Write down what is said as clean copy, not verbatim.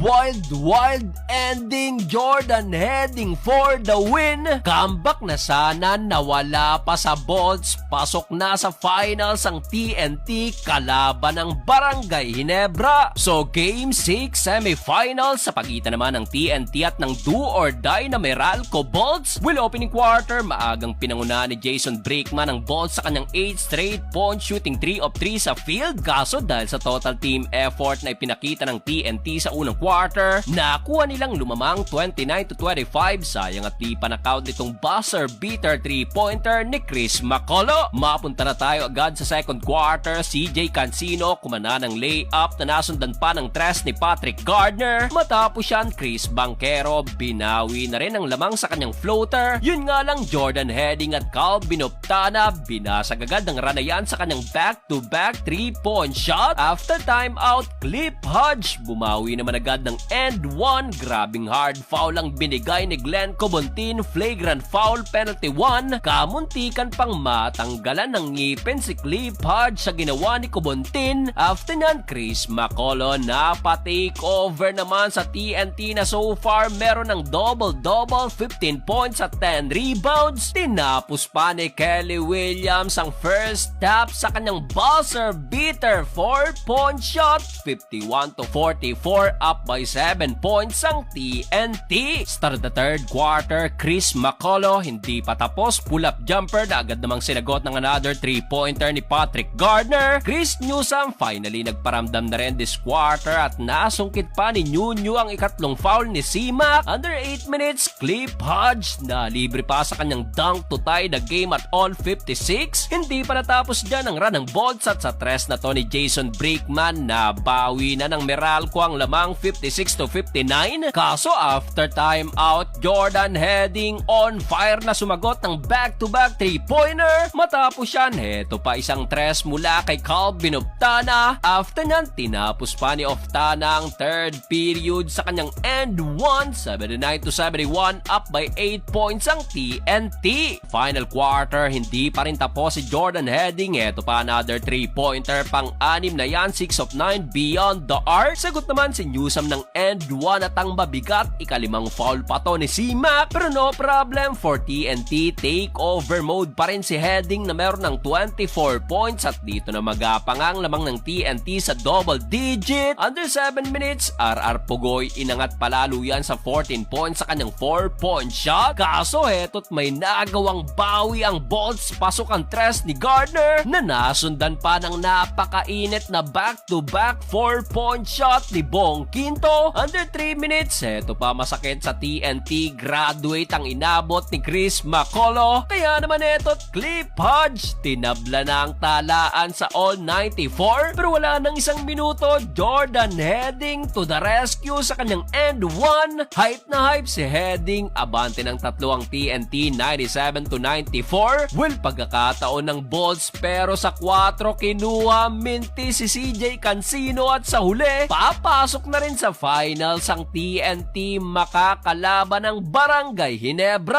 wild ending. Jordan heading for the win. Comeback na sana, nawala pa sa Bolts. Pasok na sa finals ang TNT kalaban ng Barangay Ginebra. So Game 6 semifinals sa pagitan naman ng TNT at ng do or die na Meralco Bolts. Will opening quarter, maagang pinanguna ni Jason Brickman ang Bolts sa kanyang 8 straight points, shooting 3 of 3 sa field. Kaso dahil sa total team effort na ipinakita ng TNT sa unang quarter, nakuha nilang lumamang 29-25. Sayang at di pa na-count itong buzzer beater 3-pointer ni Chris Macolo. Mapunta na tayo agad sa second quarter. CJ Cancino kumana ng layup na nasundan pa ng tres ni Patrick Gardner. Matapos yan, Chris Banquero binawi na rin ang lamang sa kanyang floater. Yun nga lang, Jordan Heading at Calvin Optana binasag agad ng ranayan sa kanyang back-to-back 3-point shot. After timeout, Cliff Hodge bumawi naman agad ng end one. Grabing hard foul ang binigay ni Glenn Cobontin. Flagrant foul, penalty 1. Kamuntikan pang matanggalan ng ngipin si Cliff Hodge sa ginawa ni Cobontin. After nyan, Chris Macolo napa-take over naman sa TNT na so far meron ng double-double, 15 points at 10 rebounds. Tinapos pa ni Kelly Williams ang first tap sa kanyang buzzer beater 4-point shot. 51-44, up by 7 points ang TNT. Start the third quarter, Chris Macolo hindi pa tapos, pull-up jumper na agad namang sinagot ng another 3-pointer ni Patrick Gardner. Chris Newsome finally nagparamdam na rin this quarter at nasungkit pa ni Nunyo ang ikatlong foul ni C-Mac. Under 8 minutes, Cliff Hodge na libre pa sa kanyang dunk to tie the game at all 56. Hindi pa natapos dyan ang run ng Bolts at sa tres na to ni Jason Brickman na bawi na ng Meralco ang lamang 56-59. Kaso after timeout, Jordan Heading on fire na sumagot ng back-to-back 3-pointer. Matapos yan, heto pa isang tres mula kay Calvin Optana. After nyan, tinapos pa ni Optana ang third period sa kanyang end 1, 79-71, up by 8 points ang TNT. Final quarter, hindi pa rin tapos si Jordan Heading. Heto pa another 3-pointer, pang-anim na yan, 6 of 9 beyond the arc. Sagot naman si Newsome ng end 1 at ang mabigat, ikalimang foul pa to ni C-Mac. Pero no problem for TNT, takeover mode pa rin si Heading na meron ng 24 points at dito na magapangang lamang ng TNT sa double digit. Under 7 minutes, RR Pugoy inangat palalo yan sa 14 points sa kanyang 4-point shot. Kaso heto't may nagawang bawi ang Bolts. Pasok ang tres ni Gardner na nasundan pa ng napakainit na back-to-back 4-point shot ni Bong Quinto. Under 3 minutes, heto pa masakit sa TNT. Graduate ang inabot ni Chris Macolo. Kaya naman heto't Cliff Hodge tinabla na ang talaan sa all 94. Pero wala nang isang minuto, Jordan Heading to the rescue sa kanyang end 1. Hype na hype si Heading. Abante ng tatlo ang TNT, 97-94. Will pagkakataon ng Bolts pero sa 4 kinuha minti si CJ Cancino at sa huli, papasok na rin sa finals ang TNT makakalaban ng Barangay Ginebra.